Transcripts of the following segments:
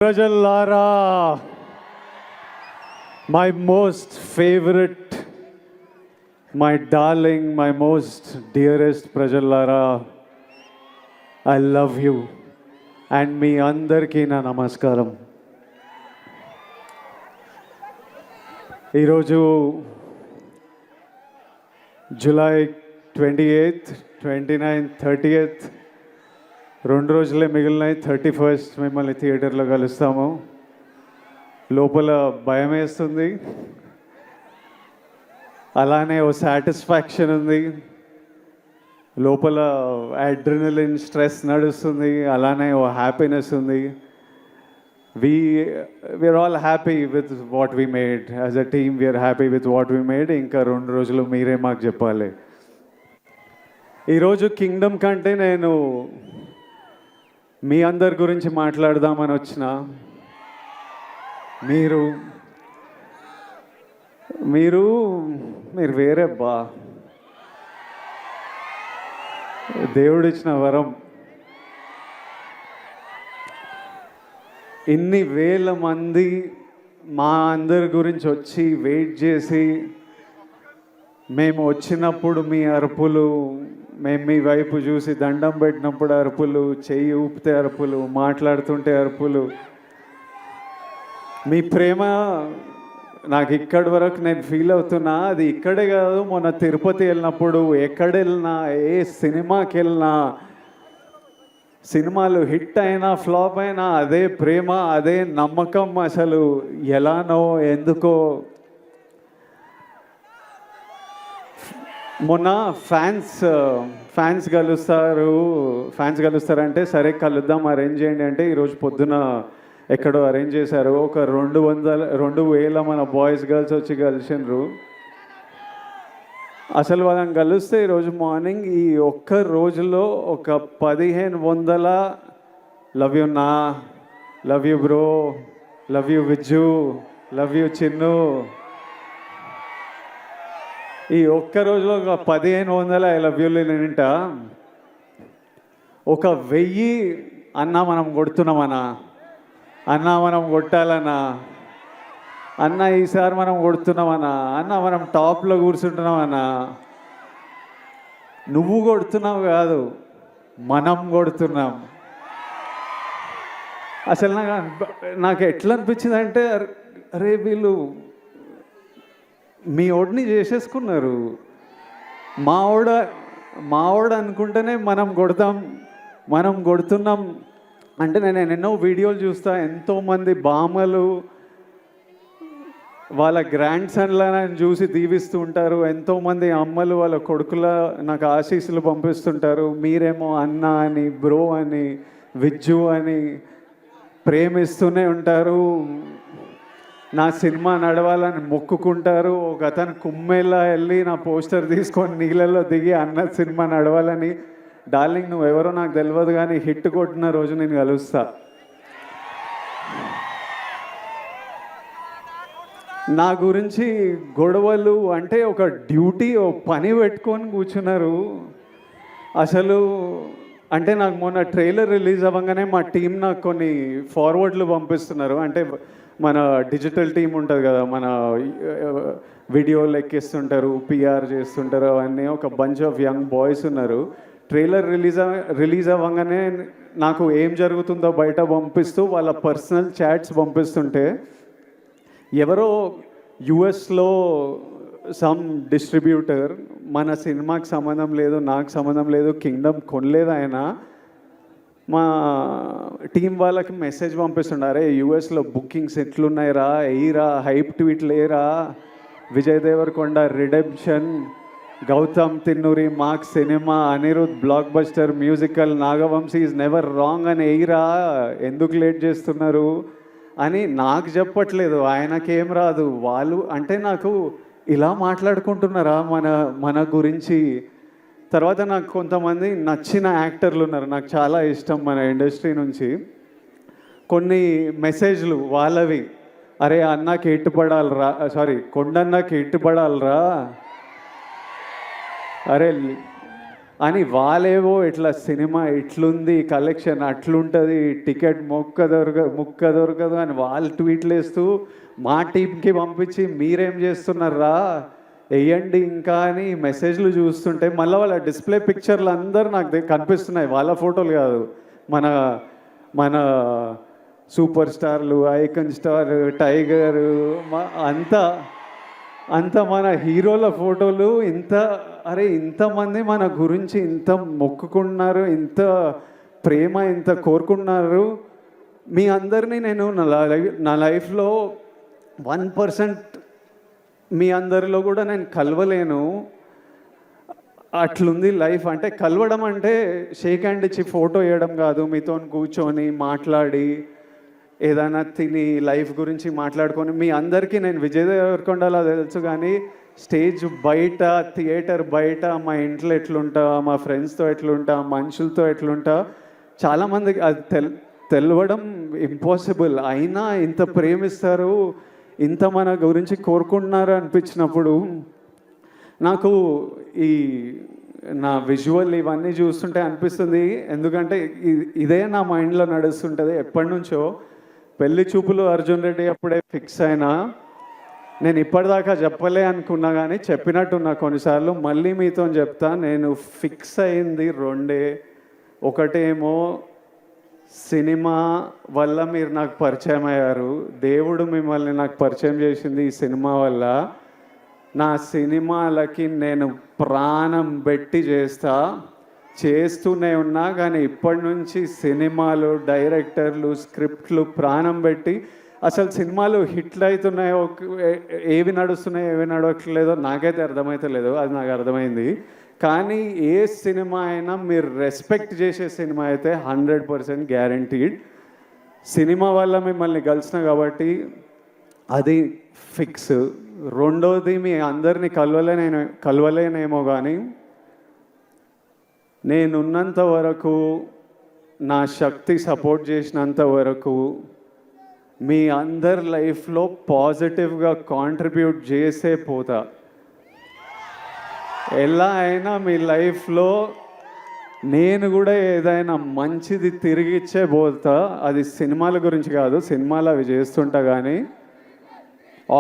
ప్రజల్లారా, my most favorite, my darling, my most dearest ప్రజల్లారా, I love you and మీ అందరికీ నా నమస్కారం. ఈరోజు జూలై 28th, 29th, 30th 2 రోజులే మిగిలినాయి. 31st మిమ్మల్ని థియేటర్లో కలుస్తాము. లోపల భయం వేస్తుంది, అలానే ఓ సాటిస్ఫాక్షన్ ఉంది. లోపల అడ్రినలిన్ స్ట్రెస్ నడుస్తుంది, అలానే ఓ హ్యాపీనెస్ ఉంది. We are all happy with what we made. As a team we are happy with what we made. ఇంకా 2 రోజులు మీరే మాకు చెప్పాలి. ఈరోజు కింగ్డమ్ కంటే నేను మీ అందరి గురించి మాట్లాడదామని వచ్చిన. మీరు మీరు మీరు వేరే బా, దేవుడిచ్చిన వరం. ఇన్ని వేల మంది మా అందరి గురించి వచ్చి వెయిట్ చేసి, మేము వచ్చినప్పుడు మీ అరుపులు, మేము మీ వైపు చూసి దండం పెట్టినప్పుడు అరుపులు, చెయ్యి ఊపితే అరుపులు, మాట్లాడుతుంటే అరుపులు, మీ ప్రేమ నాకు ఇక్కడి వరకు నేను ఫీల్ అవుతున్నా. అది ఇక్కడే కాదు, మొన్న తిరుపతి వెళ్ళినప్పుడు, ఎక్కడ వెళ్ళినా, ఏ సినిమాకి వెళ్ళినా, సినిమాలు హిట్ అయినా ఫ్లాప్ అయినా అదే ప్రేమ, అదే నమ్మకం. అసలు ఎలానో ఎందుకో. మొన్న ఫ్యాన్స్ కలుస్తారంటే సరే కలుద్దాం, అరేంజ్ చేయండి అంటే ఈరోజు పొద్దున ఎక్కడో అరేంజ్ చేశారు. ఒక 2,000 మన బాయ్స్ గర్ల్స్ వచ్చి కలిసినారు. అసలు వాళ్ళని కలిస్తే ఈరోజు మార్నింగ్ ఈ ఒక్క రోజులో ఒక 1,500 లవ్ యూ నా, love you bro, love you Vijju, love you Chinnu, ఈ ఒక్క రోజులో ఒక 1,500 ఐ లవ్ యూలు నింట. ఒక 1000 అన్నా మనం కొడుతున్నామన్నా, అన్నా మనం కొట్టాలన్నా, అన్న ఈసారి మనం కొడుతున్నామన్నా, అన్న మనం టాప్లో కూర్చుంటున్నామన్నా. నువ్వు కొడుతున్నావు కాదు, మనం కొడుతున్నాం. అసలు నాకు ఎట్లా అనిపించింది అంటే, అరే వీళ్ళు మీ ఓడిని చేసేసుకున్నారు. మావాడు అనుకుంటేనే మనం కొడుతున్నాం. అంటే నేను ఎన్నో వీడియోలు చూస్తా, ఎంతోమంది బామ్మలు వాళ్ళ గ్రాండ్ సన్లను చూసి దీవిస్తూ ఉంటారు. ఎంతోమంది అమ్మలు వాళ్ళ కొడుకుల నాకు ఆశీస్సులు పంపిస్తుంటారు. మీరేమో అన్న అని, బ్రో అని, విజ్జు అని ప్రేమిస్తూనే ఉంటారు. నా సినిమా నడవాలని మొక్కుకుంటారు. ఒక అతను కుమ్మేలా వెళ్ళి నా పోస్టర్ తీసుకొని నీళ్ళల్లో దిగి అన్న సినిమా నడవాలని. డార్లింగ్ నువ్వెవరో నాకు తెలియదు, కానీ హిట్ కొట్టిన రోజు నేను కలుస్తా. నా గురించి గొడవలు అంటే ఒక డ్యూటీ, ఓ పని పెట్టుకొని కూర్చున్నారు. అసలు అంటే నాకు మొన్న ట్రైలర్ రిలీజ్ అవ్వగానే మా టీం నాకు కొన్ని ఫార్వర్డ్లు పంపిస్తున్నారు. అంటే మన డిజిటల్ టీం ఉంటుంది కదా, మన వీడియోలు ఎక్కిస్తుంటారు, పిఆర్ చేస్తుంటారు, అవన్నీ ఒక బంచ్ ఆఫ్ యంగ్ బాయ్స్ ఉన్నారు. ట్రైలర్ రిలీజ్ అవ్వగానే నాకు ఏం జరుగుతుందో బయట పంపిస్తూ వాళ్ళ పర్సనల్ చాట్స్ పంపిస్తుంటే, ఎవరో యుఎస్లో సమ్ డిస్ట్రిబ్యూటర్, మన సినిమాకి సంబంధం లేదు, నాకు సంబంధం లేదు, కింగ్డమ్ కొనలేదు ఆయన, మా టీం వాళ్ళకి మెసేజ్ పంపిస్తుండారే, యుఎస్లో బుకింగ్స్ ఎట్లున్నాయిరా, ఎయిరా, హైప్ ట్వీట్లు ఏరా, Vijay Deverakonda redemption, Gowtham Tinnanuri mark cinema, Anirudh blockbuster musical, Nagavamsi is never wrong అని ఎయిరా, ఎందుకు లేట్ చేస్తున్నారు అని నాకు చెప్పట్లేదు. ఆయనకేం రాదు. వాళ్ళు అంటే నాకు ఇలా మాట్లాడుకుంటున్నారా మన గురించి. తర్వాత నాకు కొంతమంది నచ్చిన యాక్టర్లు ఉన్నారు, నాకు చాలా ఇష్టం మన ఇండస్ట్రీ నుంచి. కొన్ని మెసేజ్లు వాళ్ళవి, అరే అన్నకి ఎట్టుపడాలరా, కొండన్నకి ఎట్టుపడాలరా, అరే అని వాళ్ళేవో ఇట్లా సినిమా ఇట్లుంది, కలెక్షన్ అట్లుంటుంది, టికెట్ ముక్క దొరకదు అని వాళ్ళు ట్వీట్లు వేస్తూ మా టీంకి పంపించి మీరేం చేస్తున్నారా వేయండి ఇంకా అని మెసేజ్లు చూస్తుంటే మళ్ళీ వాళ్ళ డిస్ప్లే పిక్చర్లు అందరూ నాకు కనిపిస్తున్నాయి, వాళ్ళ ఫోటోలు కాదు, మన మన సూపర్ స్టార్లు, ఐకన్ స్టార్, టైగర్, అంత మన హీరోల ఫోటోలు. ఇంతమంది మన గురించి ఇంత మొక్కుకున్నారు, ఇంత ప్రేమ, ఇంత కోరుకున్నారు. మీ అందరినీ నేను నా లైఫ్లో 1% మీ అందరిలో కూడా నేను కలవలేను. అట్లుంది లైఫ్. అంటే కలవడం అంటే షేక్ హ్యాండ్ ఇచ్చి ఫోటో వేయడం కాదు, మీతో కూర్చొని మాట్లాడి ఏదైనా తిని లైఫ్ గురించి మాట్లాడుకొని. మీ అందరికీ నేను విజయ్ దేవరకొండలా తెలుసు, కానీ స్టేజ్ బయట, థియేటర్ బయట, మా ఇంట్లో ఎట్లుంటా, మా ఫ్రెండ్స్తో ఎట్లుంటా, మనుషులతో ఎట్లుంటా, చాలామందికి అది తెలవడం ఇంపాసిబుల్. అయినా ఇంత ప్రేమిస్తారు, ఇంత మన గురించి కోరుకుంటున్నారు అనిపించినప్పుడు నాకు ఈ నా విజువల్ ఇవన్నీ చూస్తుంటే అనిపిస్తుంది. ఎందుకంటే ఇదే నా మైండ్లో నడుస్తుంటుంది ఎప్పటి నుంచో. పెళ్లి చూపులు అర్జున్ రెడ్డి అప్పుడే ఫిక్స్ అయినా, నేను ఇప్పటిదాకా చెప్పలే అనుకున్నా కానీ చెప్పినట్టున్నా కొన్నిసార్లు. మళ్ళీ మీతో చెప్తా, నేను ఫిక్స్ అయింది రెండే. ఒకటేమో సినిమా వల్ల మీరు నాకు పరిచయం అయ్యారు, దేవుడు మిమ్మల్ని నాకు పరిచయం చేసింది ఈ సినిమా వల్ల. నా సినిమాలకి నేను ప్రాణం పెట్టి చేస్తూనే ఉన్నా, కానీ ఇప్పటి నుంచి సినిమాలు, డైరెక్టర్లు, స్క్రిప్ట్లు ప్రాణం పెట్టి, అసలు సినిమాలు హిట్లు అవుతున్నాయో, ఏవి నడుస్తున్నాయో ఏవి నడవట్లేదో నాకైతే అర్థమవుతలేదు, అది నాకు అర్థమైంది. కానీ ఏ సినిమా అయినా మీరు రెస్పెక్ట్ చేసే సినిమా అయితే 100% గ్యారంటీడ్. సినిమా వల్ల మిమ్మల్ని కలిసిన కాబట్టి అది ఫిక్స్. రెండోది, మీ అందరినీ కలవలేనేమో కానీ నేనున్నంత వరకు, నా శక్తి సపోర్ట్ చేసినంత వరకు మీ అందరి లైఫ్లో పాజిటివ్గా కాంట్రిబ్యూట్ చేసే పోతా. ఎలా అయినా మీ లైఫ్లో నేను కూడా ఏదైనా మంచిది తిరిగిచ్చే పోతా. అది సినిమాల గురించి కాదు, సినిమాలు అవి చేస్తుంటా, కానీ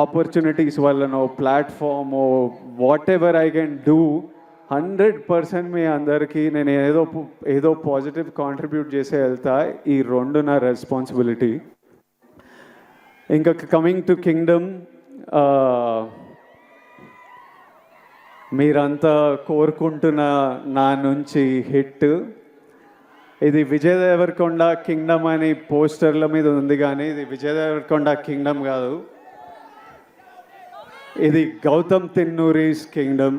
ఆపర్చునిటీస్ వల్లనో, ప్లాట్ఫామో, whatever I can do, 100% మీ అందరికీ నేను ఏదో పాజిటివ్ కాంట్రిబ్యూట్ చేసే వెళ్తా. ఈ రెండు నా రెస్పాన్సిబిలిటీ. ఇంకా కమింగ్ టు కింగ్డమ్, మీరంతా కోరుకుంటున్న నా నుంచి హిట్. ఇది విజయ్ దేవరకొండ కింగ్డమ్ అని పోస్టర్ల మీద ఉంది, కానీ ఇది విజయ్ దేవరకొండ కింగ్డమ్ కాదు, ఇది గౌతమ్ తిన్నూరీస్ కింగ్డమ్.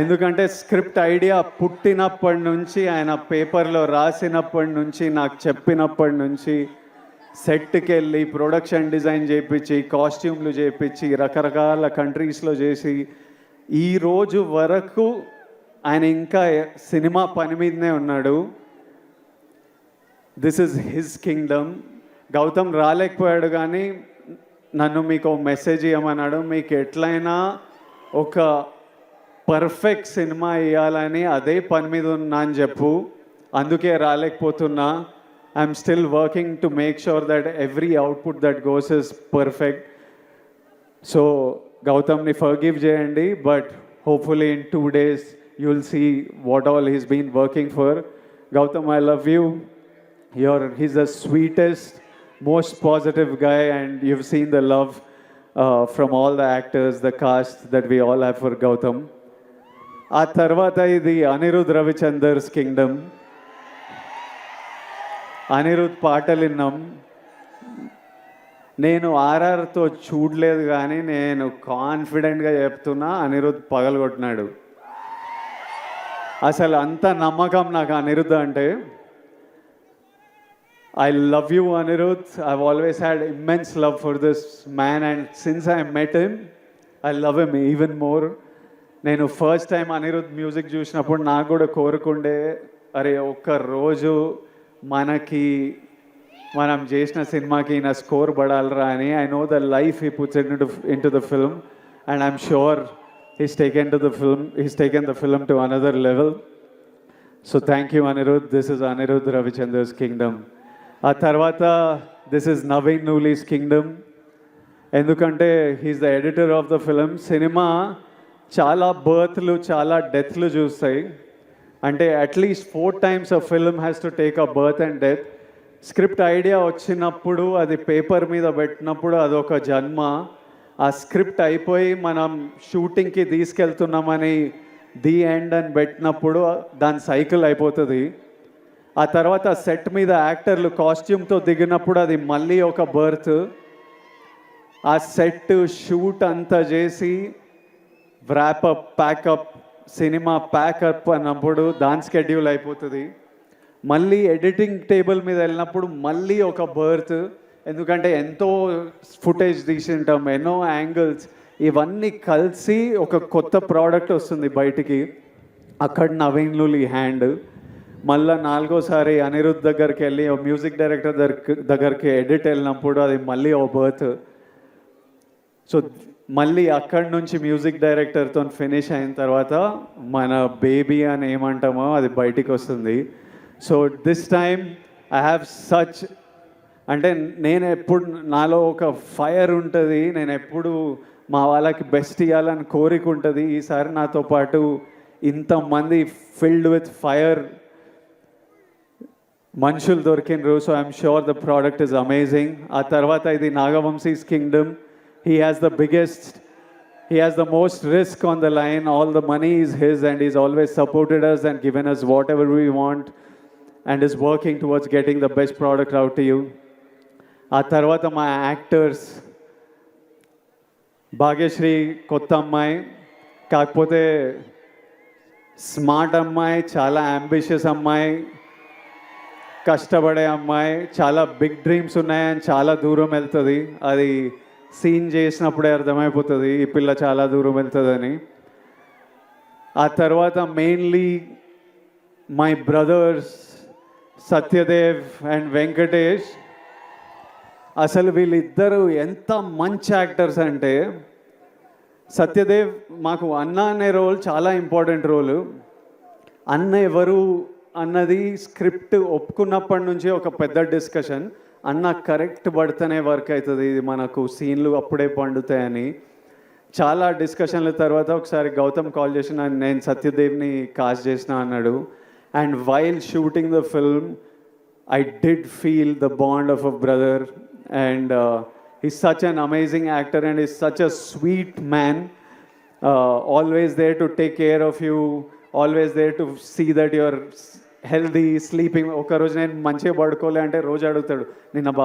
ఎందుకంటే స్క్రిప్ట్ ఐడియా పుట్టినప్పటి నుంచి, ఆయన పేపర్లో రాసినప్పటి నుంచి, నాకు చెప్పినప్పటి నుంచి, సెట్కి వెళ్ళి ప్రొడక్షన్ డిజైన్ చేయించి, కాస్ట్యూమ్లు చేయించి, రకరకాల కంట్రీస్లో చేసి, ఈరోజు వరకు ఆయన ఇంకా సినిమా పని మీదనే ఉన్నాడు. This is his Kingdom. Gautam రాలేకపోయాడు, కానీ నన్ను మీకు మెసేజ్ ఇవ్వమన్నాడు. మీకు ఎట్లయినా ఒక పర్ఫెక్ట్ సినిమా ఇవ్వాలని అదే పని మీద ఉన్నా అని చెప్పు, అందుకే రాలేకపోతున్నా. I'm still working to make sure that every output that goes is perfect. So Gautamni forgive jayandi, but hopefully in 2 days you'll see what all he's been working for. Gautam, I love you. He's the sweetest, most positive guy, and you've seen the love from all the actors, the cast that we all have for Gautam. ఆ తర్వాత ఇది Anirudh రవిచందర్స్ Kingdom. Anirudh పాటలు విన్నాం. నేను ఆర్ఆర్తో చూడలేదు, కానీ నేను కాన్ఫిడెంట్గా చెప్తున్నా, అనిరుద్ పగలగొట్టినాడు. అసలు అంత నమ్మకం నాకు అనిరుద్ అంటే. I love you, Anirudh. I've always had immense love for this man, and since I met him, I love him even more. నేను ఫస్ట్ టైం అనిరుద్ మ్యూజిక్ చూసినప్పుడు నాకు కూడా కోరుకుండే, అరే ఒక్క రోజు మనం చేసిన సినిమాకి నా స్కోర్ పడాలరా అని. I know the life he puts in to the film, and I'm sure he's taken the film to another level. So thank you, Anirudh. This is Anirudh Ravichandra's Kingdom. ఆ తర్వాత this is Naveen Nooli's Kingdom. ఎందుకంటే he's the editor of the film. Cinema చాలా బర్త్లు చాలా డెత్లు చూస్తాయి. అంటే at least 4 times a film has to take a birth and death. Script idea వచ్చినప్పుడు అది paper మీద పెట్టినప్పుడు అదొక జన్మ. ఆ స్క్రిప్ట్ అయిపోయి మనం షూటింగ్కి తీసుకెళ్తున్నామని ది ఎండ్ అని పెట్టినప్పుడు దాని సైకిల్ అయిపోతుంది. ఆ తర్వాత సెట్ మీద యాక్టర్లు కాస్ట్యూమ్తో దిగినప్పుడు అది మళ్ళీ ఒక బర్త్. ఆ సెట్ షూట్ అంతా చేసి వ్రాపప్ ప్యాకప్ సినిమా ప్యాకప్ అన్నప్పుడు దాని స్కెడ్యూల్ అయిపోతుంది. మళ్ళీ ఎడిటింగ్ టేబుల్ మీద వెళ్ళినప్పుడు మళ్ళీ ఒక బర్త్. ఎందుకంటే ఎంతో ఫుటేజ్ తీసింటాం, ఎన్నో యాంగిల్స్, ఇవన్నీ కలిసి ఒక కొత్త ప్రోడక్ట్ వస్తుంది బయటికి. అక్కడ నవీన్ లూలి హ్యాండ్. మళ్ళీ 4వసారి అనిరుద్ధ్ దగ్గరికి వెళ్ళి మ్యూజిక్ డైరెక్టర్ దగ్గరికి ఎడిట్ వెళ్ళినప్పుడు అది మళ్ళీ ఓ బర్త్. సో మళ్ళీ అక్కడి నుంచి మ్యూజిక్ డైరెక్టర్తో ఫినిష్ అయిన తర్వాత మన బేబీ అని ఏమంటామో అది బయటికి వస్తుంది. So this time I have such, అంటే నేను ఎప్పుడు నాలో ఒక ఫైర్ ఉంటుంది, నేను ఎప్పుడు మా వాళ్ళకి బెస్ట్ ఇవ్వాలని కోరిక ఉంటుంది. ఈసారి నాతో పాటు ఇంతమంది ఫిల్డ్ విత్ ఫైర్ మనుషులు దొరికినరు. So I'm sure the product is amazing. ఆ తర్వాత ఇది Nagavamsi's Kingdom. He has the most risk on the line. All the money is his and is always supported us and given us whatever we want and is working towards getting the best product out to you. ఆ తర్వాత మా actors, Bhagyashree కొత్త అమ్మాయి, కాకపోతే smart అమ్మాయి, చాలా ambitious అమ్మాయి, కష్టపడే అమ్మాయి, చాలా బిగ్ డ్రీమ్స్ ఉన్నాయని చాలా దూరం వెళ్తుంది. అది సీన్ చేసినప్పుడే అర్థమైపోతుంది ఈ పిల్ల చాలా దూరం వెళ్తుందని. ఆ తర్వాత mainly my brothers Satyadev and Venkatesh. అసలు వీళ్ళిద్దరూ ఎంత మంచి యాక్టర్స్ అంటే, సత్యదేవ్ మాకు అన్న అనే రోల్ చాలా ఇంపార్టెంట్ రోలు. అన్న ఎవరు అన్నది స్క్రిప్ట్ ఒప్పుకున్నప్పటి నుంచి ఒక పెద్ద డిస్కషన్. అన్న కరెక్ట్ పడితేనే వర్క్ అవుతుంది, ఇది మనకు సీన్లు అప్పుడే పండుతాయని చాలా డిస్కషన్ల తర్వాత ఒకసారి గౌతమ్ కాల్ చేసిన, నేను సత్యదేవ్ని కాస్ట్ చేసిన అన్నాడు. And while shooting the film I did feel the bond of a brother, and he's such an amazing actor and he's such a sweet man, always there to take care of you, always there to see that you're healthy, sleeping. ఒక రోజు నేను మంచిగా పడుకోలే అంటే రోజు అడుగుతాడు, నిన్న